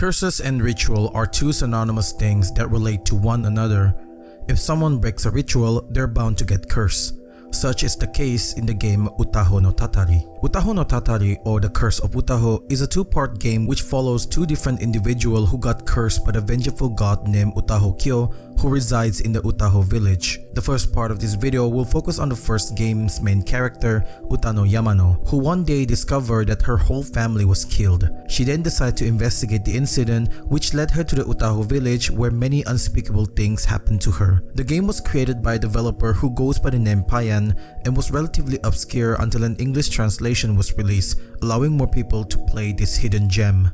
Curses and ritual are two synonymous things that relate to one another. If someone breaks a ritual, they're bound to get cursed. Such is the case in the game Utahonotatari. Utahonotatari, or the Curse of Utaho, is a two-part game which follows two different individuals who got cursed by the vengeful god named Utahokyou, who resides in the Utaho village. The first part of this video will focus on the first game's main character, Utano Yamano, who one day discovered that her whole family was killed. She then decided to investigate the incident, which led her to the Utaho village where many unspeakable things happened to her. The game was created by a developer who goes by the name Payan and was relatively obscure until an English translation was released, allowing more people to play this hidden gem.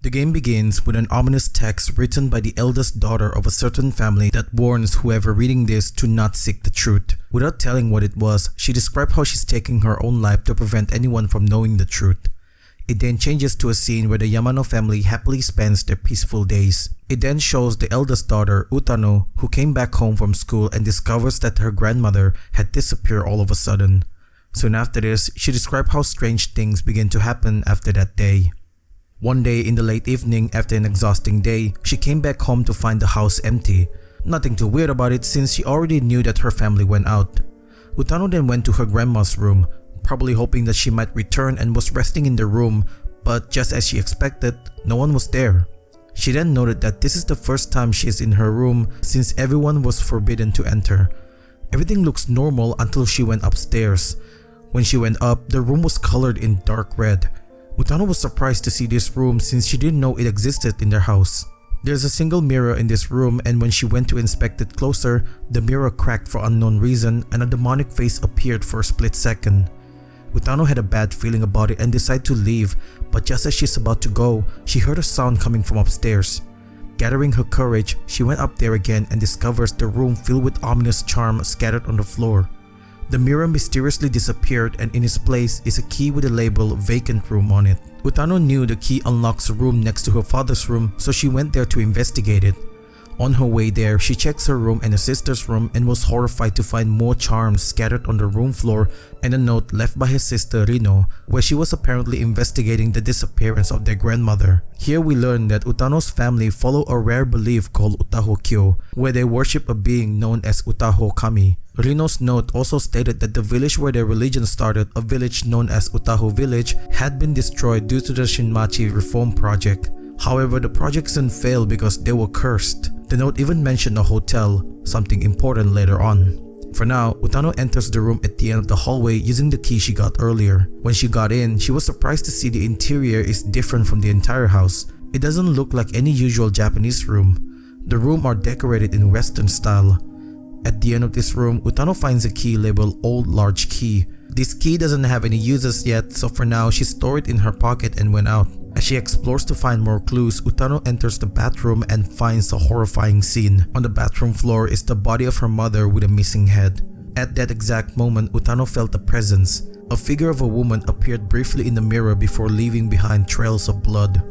The game begins with an ominous text written by the eldest daughter of a certain family that warns whoever reading this to not seek the truth. Without telling what it was, she described how she's taking her own life to prevent anyone from knowing the truth. It then changes to a scene where the Yamano family happily spends their peaceful days. It then shows the eldest daughter, Utano, who came back home from school and discovers that her grandmother had disappeared all of a sudden. Soon after this, she described how strange things began to happen after that day. One day in the late evening after an exhausting day, she came back home to find the house empty. Nothing too weird about it since she already knew that her family went out. Utano then went to her grandma's room, probably hoping that she might return, and was resting in the room, but just as she expected, no one was there. She then noted that this is the first time she is in her room since everyone was forbidden to enter. Everything looks normal until she went upstairs. When she went up, the room was colored in dark red. Utano was surprised to see this room since she didn't know it existed in their house. There's a single mirror in this room, and when she went to inspect it closer, the mirror cracked for unknown reason and a demonic face appeared for a split second. Utano had a bad feeling about it and decided to leave, but just as she's about to go, she heard a sound coming from upstairs. Gathering her courage, she went up there again and discovers the room filled with ominous charms scattered on the floor. The mirror mysteriously disappeared, and in its place is a key with the label "Vacant Room" on it. Utano knew the key unlocks a room next to her father's room, so she went there to investigate it. On her way there, she checks her room and her sister's room and was horrified to find more charms scattered on the room floor and a note left by her sister Rino, where she was apparently investigating the disappearance of their grandmother. Here we learn that Utano's family follow a rare belief called Utahokyou, where they worship a being known as Utaho Kami. Rino's note also stated that the village where their religion started, a village known as Utaho village, had been destroyed due to the Shinmachi reform project. However, the project soon failed because they were cursed. The note even mentioned a hotel, something important later on. For now, Utano enters the room at the end of the hallway using the key she got earlier. When she got in, she was surprised to see the interior is different from the entire house. It doesn't look like any usual Japanese room. The rooms are decorated in Western style. At the end of this room, Utano finds a key labeled Old Large Key. This key doesn't have any uses yet, so for now she stored it in her pocket and went out. As she explores to find more clues, Utano enters the bathroom and finds a horrifying scene. On the bathroom floor is the body of her mother with a missing head. At that exact moment, Utano felt a presence. A figure of a woman appeared briefly in the mirror before leaving behind trails of blood.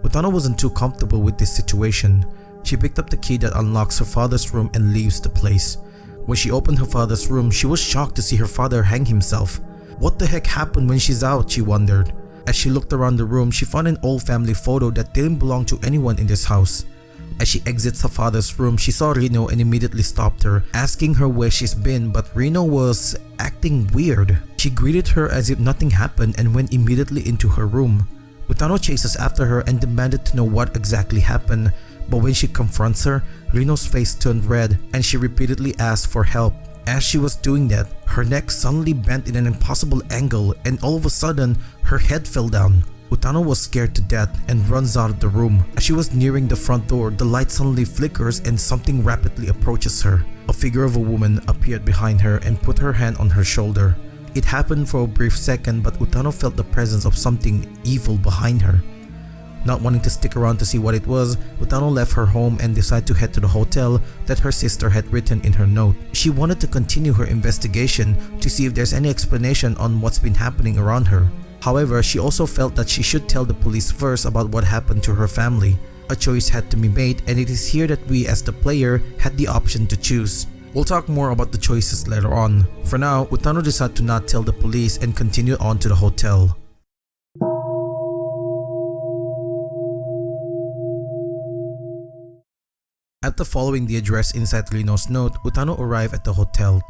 Utano wasn't too comfortable with this situation. She picked up the key that unlocks her father's room and leaves the place. When she opened her father's room, she was shocked to see her father hang himself. What the heck happened when she's out, she wondered. As she looked around the room, she found an old family photo that didn't belong to anyone in this house. As she exits her father's room, she saw Rino and immediately stopped her, asking her where she's been, but Rino was acting weird. She greeted her as if nothing happened and went immediately into her room. Utano chases after her and demanded to know what exactly happened, but when she confronts her, Rino's face turned red and she repeatedly asked for help. As she was doing that, her neck suddenly bent in an impossible angle and all of a sudden, her head fell down. Utano was scared to death and runs out of the room. As she was nearing the front door, the light suddenly flickers and something rapidly approaches her. A figure of a woman appeared behind her and put her hand on her shoulder. It happened for a brief second, but Utano felt the presence of something evil behind her. Not wanting to stick around to see what it was, Utano left her home and decided to head to the hotel that her sister had written in her note. She wanted to continue her investigation to see if there's any explanation on what's been happening around her. However, she also felt that she should tell the police first about what happened to her family. A choice had to be made, and it is here that we as the player had the option to choose. We'll talk more about the choices later on. For now, Utano decided to not tell the police and continue on to the hotel. After following the address inside Rino's note, Utano arrived at the hotel.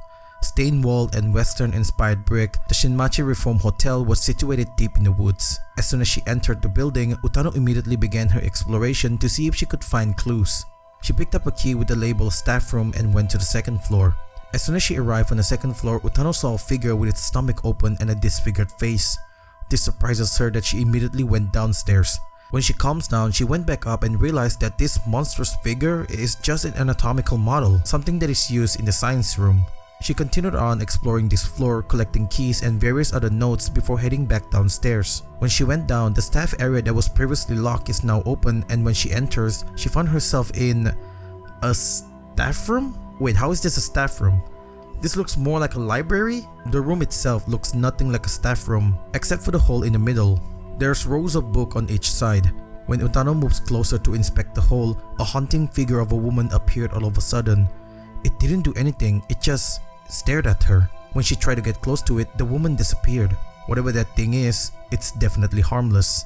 Stained-walled and Western-inspired brick, the Shinmachi Reform Hotel was situated deep in the woods. As soon as she entered the building, Utano immediately began her exploration to see if she could find clues. She picked up a key with the label staff room and went to the second floor. As soon as she arrived on the second floor, Utano saw a figure with its stomach open and a disfigured face. This surprises her that she immediately went downstairs. When she calms down, she went back up and realized that this monstrous figure is just an anatomical model, something that is used in the science room. She continued on exploring this floor, collecting keys and various other notes before heading back downstairs. When she went down, the staff area that was previously locked is now open, and when she enters, she found herself in a staff room? Wait, how is this a staff room? This looks more like a library? The room itself looks nothing like a staff room, except for the hole in the middle. There's rows of books on each side. When Utano moves closer to inspect the hole, a haunting figure of a woman appeared all of a sudden. It didn't do anything, it just stared at her. When she tried to get close to it, the woman disappeared. Whatever that thing is, it's definitely harmless.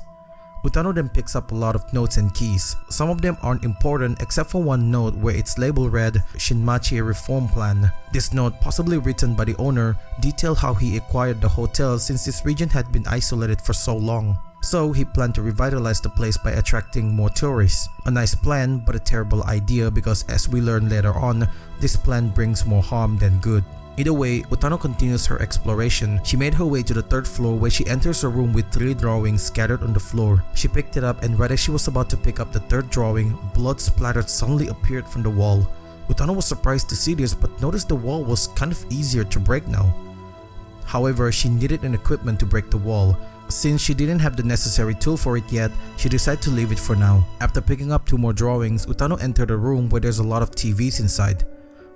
Utano then picks up a lot of notes and keys. Some of them aren't important except for one note where its label read Shinmachi Reform Plan. This note, possibly written by the owner, detailed how he acquired the hotel since this region had been isolated for so long. So he planned to revitalize the place by attracting more tourists. A nice plan, but a terrible idea because as we learn later on, this plan brings more harm than good. Either way, Utano continues her exploration. She made her way to the third floor where she enters a room with 3 drawings scattered on the floor. She picked it up and right as she was about to pick up the third drawing, blood splattered suddenly appeared from the wall. Utano was surprised to see this but noticed the wall was kind of easier to break now. However, she needed an equipment to break the wall. Since she didn't have the necessary tool for it yet, she decided to leave it for now. After picking up 2 more drawings, Utano entered a room where there's a lot of TVs inside.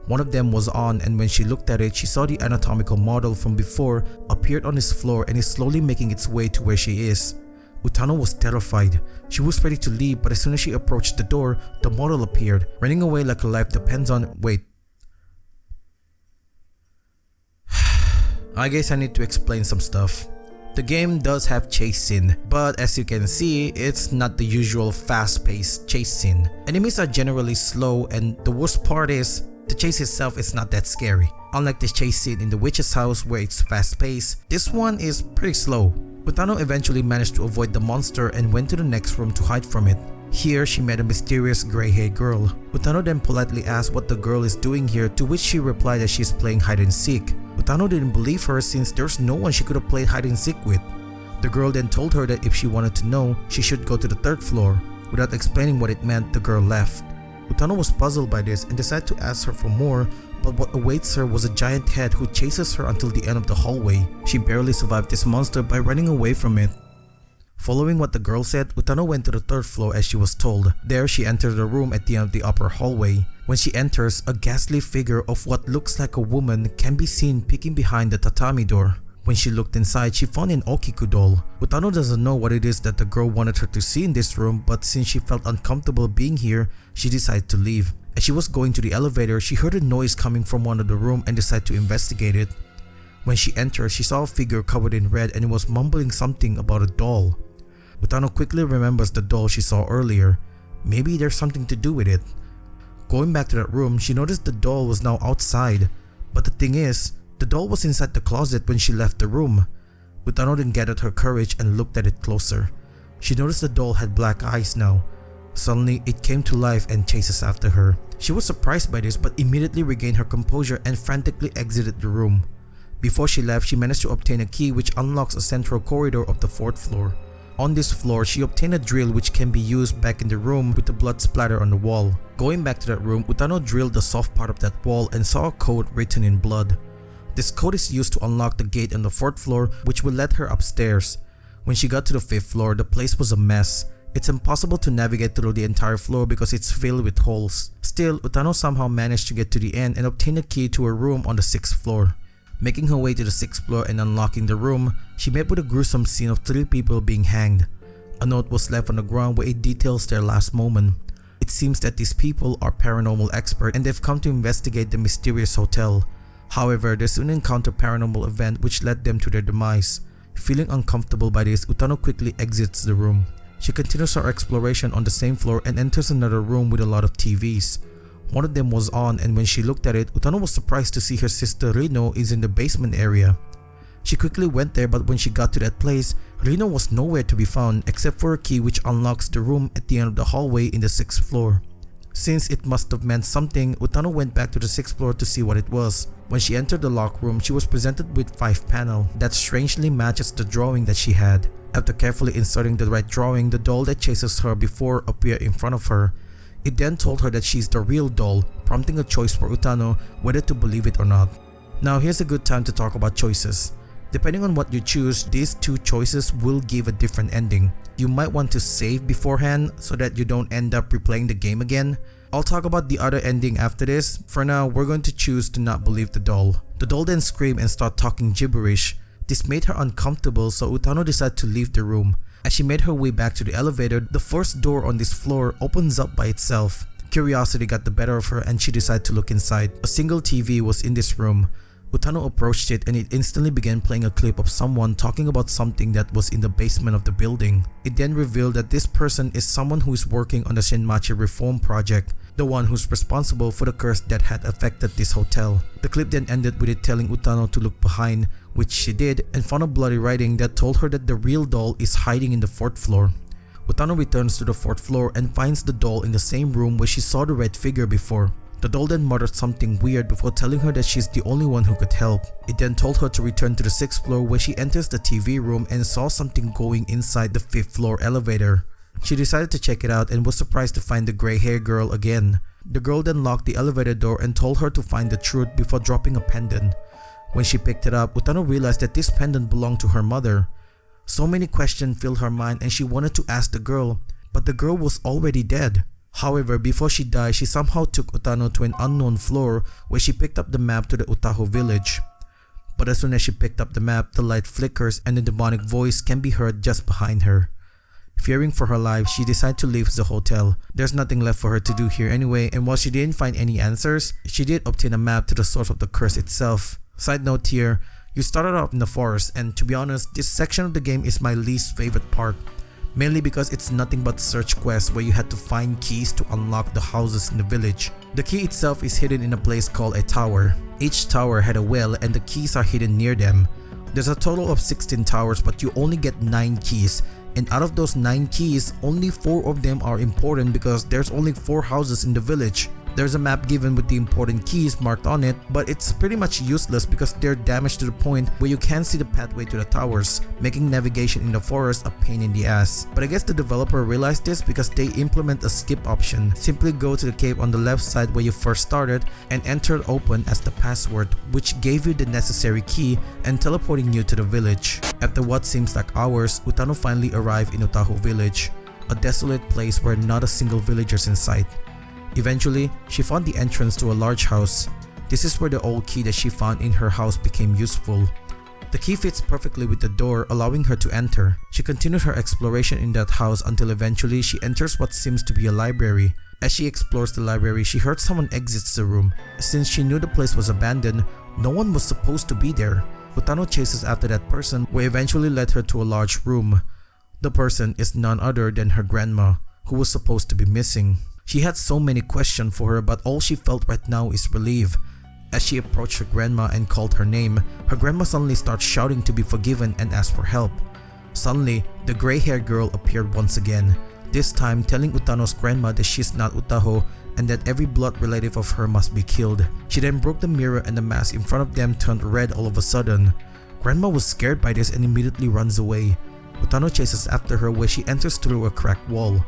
One of them was on and when she looked at it, she saw the anatomical model from before appeared on his floor and is slowly making its way to where she is. Utano was terrified. She was ready to leave but as soon as she approached the door, the model appeared, running away like her life depends on… Wait. I guess I need to explain some stuff. The game does have chase scene, but as you can see, it's not the usual fast-paced chase scene. Enemies are generally slow and the worst part is, the chase itself is not that scary. Unlike the chase scene in the witch's house where it's fast-paced, this one is pretty slow. Utano eventually managed to avoid the monster and went to the next room to hide from it. Here, she met a mysterious gray-haired girl. Utano then politely asked what the girl is doing here, to which she replied that she is playing hide-and-seek. Utano didn't believe her since there's no one she could have played hide-and-seek with. The girl then told her that if she wanted to know, she should go to the 3rd floor. Without explaining what it meant, the girl left. Utano was puzzled by this and decided to ask her for more, but what awaits her was a giant head who chases her until the end of the hallway. She barely survived this monster by running away from it. Following what the girl said, Utano went to the 3rd floor as she was told. There she entered a room at the end of the upper hallway. When she enters, a ghastly figure of what looks like a woman can be seen peeking behind the tatami door. When she looked inside, she found an Utahokyou doll. Utano doesn't know what it is that the girl wanted her to see in this room, but since she felt uncomfortable being here, she decided to leave. As she was going to the elevator, she heard a noise coming from one of the room and decided to investigate it. When she entered, she saw a figure covered in red and it was mumbling something about a doll. Utano quickly remembers the doll she saw earlier. Maybe there's something to do with it. Going back to that room, she noticed the doll was now outside. But the thing is, the doll was inside the closet when she left the room. Utano then gathered her courage and looked at it closer. She noticed the doll had black eyes now. Suddenly, it came to life and chases after her. She was surprised by this but immediately regained her composure and frantically exited the room. Before she left, she managed to obtain a key which unlocks a central corridor of the 4th floor. On this floor, she obtained a drill which can be used back in the room with the blood splatter on the wall. Going back to that room, Utano drilled the soft part of that wall and saw a code written in blood. This code is used to unlock the gate on the 4th floor which will let her upstairs. When she got to the 5th floor, the place was a mess. It's impossible to navigate through the entire floor because it's filled with holes. Still, Utano somehow managed to get to the end and obtain a key to a room on the 6th floor. Making her way to the 6th floor and unlocking the room, she met with a gruesome scene of 3 people being hanged. A note was left on the ground where it details their last moment. It seems that these people are paranormal experts and they've come to investigate the mysterious hotel. However, they soon encounter a paranormal event which led them to their demise. Feeling uncomfortable by this, Utano quickly exits the room. She continues her exploration on the same floor and enters another room with a lot of TVs. One of them was on, and when she looked at it, Utano was surprised to see her sister Rino is in the basement area. She quickly went there, but when she got to that place, Rino was nowhere to be found except for a key which unlocks the room at the end of the hallway in the 6th floor. Since it must have meant something, Utano went back to the 6th floor to see what it was. When she entered the locked room, she was presented with 5 panels that strangely matches the drawing that she had. After carefully inserting the right drawing, the doll that chases her before appeared in front of her. It then told her that she's the real doll, prompting a choice for Utano whether to believe it or not. Now here's a good time to talk about choices. Depending on what you choose, these 2 choices will give a different ending. You might want to save beforehand so that you don't end up replaying the game again. I'll talk about the other ending after this. For now, we're going to choose to not believe the doll. The doll then screamed and started talking gibberish. This made her uncomfortable, so Utano decided to leave the room. As she made her way back to the elevator, the first door on this floor opens up by itself. Curiosity got the better of her and she decided to look inside. A single TV was in this room. Utano approached it and it instantly began playing a clip of someone talking about something that was in the basement of the building. It then revealed that this person is someone who is working on the Shinmachi reform project, the one who's responsible for the curse that had affected this hotel. The clip then ended with it telling Utano to look behind, which she did, and found a bloody writing that told her that the real doll is hiding in the 4th floor. Utano returns to the 4th floor and finds the doll in the same room where she saw the red figure before. The doll then muttered something weird before telling her that she's the only one who could help. It then told her to return to the 6th floor where she enters the TV room and saw something going inside the 5th floor elevator. She decided to check it out and was surprised to find the gray-haired girl again. The girl then locked the elevator door and told her to find the truth before dropping a pendant. When she picked it up, Utano realized that this pendant belonged to her mother. So many questions filled her mind and she wanted to ask the girl, but the girl was already dead. However, before she died, she somehow took Utano to an unknown floor where she picked up the map to the Utaho village. But as soon as she picked up the map, the light flickers and the demonic voice can be heard just behind her. Fearing for her life, she decided to leave the hotel. There's nothing left for her to do here anyway, and while she didn't find any answers, she did obtain a map to the source of the curse itself. Side note here, you started off in the forest, and to be honest, this section of the game is my least favorite part. Mainly because it's nothing but search quests where you had to find keys to unlock the houses in the village. The key itself is hidden in a place called a tower. Each tower had a well and the keys are hidden near them. There's a total of 16 towers, but you only get 9 keys. And out of those 9 keys, only 4 of them are important because there's only 4 houses in the village. There's a map given with the important keys marked on it, but it's pretty much useless because they're damaged to the point where you can't see the pathway to the towers, making navigation in the forest a pain in the ass. But I guess the developer realized this because they implement a skip option. Simply go to the cave on the left side where you first started and enter open as the password, which gave you the necessary key and teleporting you to the village. After what seems like hours, Utano finally arrived in Utaho village, a desolate place where not a single villager is in sight. Eventually, she found the entrance to a large house. This is where the old key that she found in her house became useful. The key fits perfectly with the door, allowing her to enter. She continued her exploration in that house until eventually she enters what seems to be a library. As she explores the library, she heard someone exits the room. Since she knew the place was abandoned, no one was supposed to be there. Utano chases after that person, who eventually led her to a large room. The person is none other than her grandma, who was supposed to be missing. She had so many questions for her, but all she felt right now is relief. As she approached her grandma and called her name, her grandma suddenly starts shouting to be forgiven and ask for help. Suddenly, the gray-haired girl appeared once again, this time telling Utano's grandma that she's not Utaho and that every blood relative of her must be killed. She then broke the mirror and the mask in front of them turned red all of a sudden. Grandma was scared by this and immediately runs away. Utano chases after her where she enters through a cracked wall.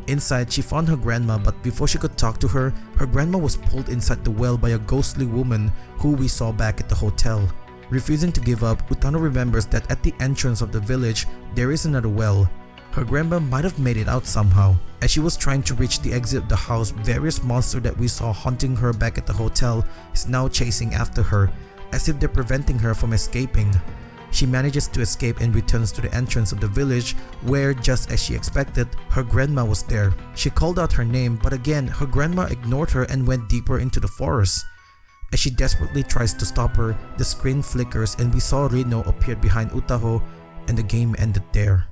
Inside, she found her grandma, but before she could talk to her, her grandma was pulled inside the well by a ghostly woman who we saw back at the hotel. Refusing to give up, Utano remembers that at the entrance of the village, there is another well. Her grandma might have made it out somehow. As she was trying to reach the exit of the house, various monsters that we saw haunting her back at the hotel is now chasing after her, as if they're preventing her from escaping. she manages to escape and returns to the entrance of the village where, just as she expected, her grandma was there. She called out her name, but again, her grandma ignored her and went deeper into the forest. As she desperately tries to stop her, the screen flickers and we saw Rino appear behind Utaho, and the game ended there.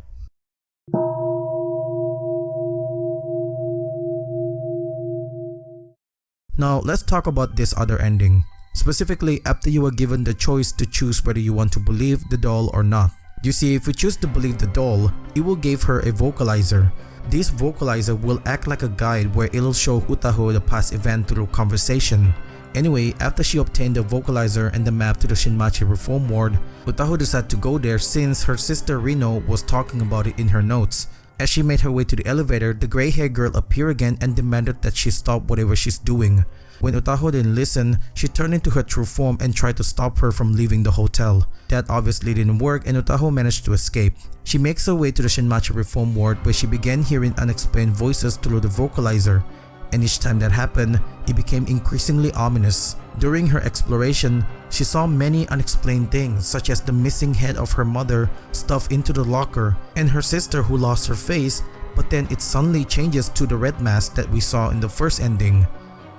Now let's talk about this other ending. Specifically, after you are given the choice to choose whether you want to believe the doll or not. You see, if you choose to believe the doll, it will give her a vocalizer. This vocalizer will act like a guide where it'll show Utaho the past event through conversation. Anyway, after she obtained the vocalizer and the map to the Shinmachi Reform Ward, Utaho decided to go there since her sister Rino was talking about it in her notes. As she made her way to the elevator, the grey-haired girl appeared again and demanded that she stop whatever she's doing. When Utaho didn't listen, she turned into her true form and tried to stop her from leaving the hotel. That obviously didn't work and Utaho managed to escape. She makes her way to the Shinmachi Reform Ward where she began hearing unexplained voices through the vocalizer. And each time that happened, it became increasingly ominous. During her exploration, she saw many unexplained things such as the missing head of her mother stuffed into the locker and her sister who lost her face, but then it suddenly changes to the red mask that we saw in the first ending.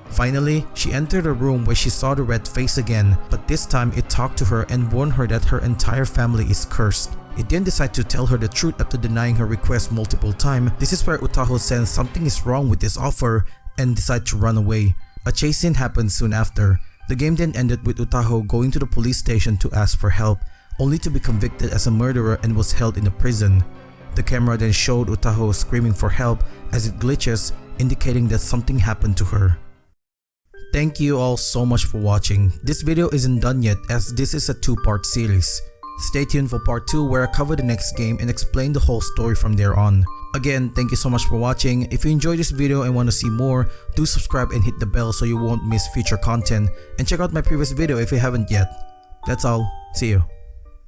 Finally, she entered a room where she saw the red face again, but this time it talked to her and warned her that her entire family is cursed. It then decided to tell her the truth after denying her request multiple times. This is where Utaho sensed something is wrong with this offer and decided to run away. A chase scene happened soon after. The game then ended with Utaho going to the police station to ask for help, only to be convicted as a murderer and was held in a prison. The camera then showed Utaho screaming for help as it glitches, indicating that something happened to her. Thank you all so much for watching. This video isn't done yet as this is a two-part series. Stay tuned for part 2 where I cover the next game and explain the whole story from there on. Again, thank you so much for watching. If you enjoyed this video and want to see more, do subscribe and hit the bell so you won't miss future content, and check out my previous video if you haven't yet. That's all. See you.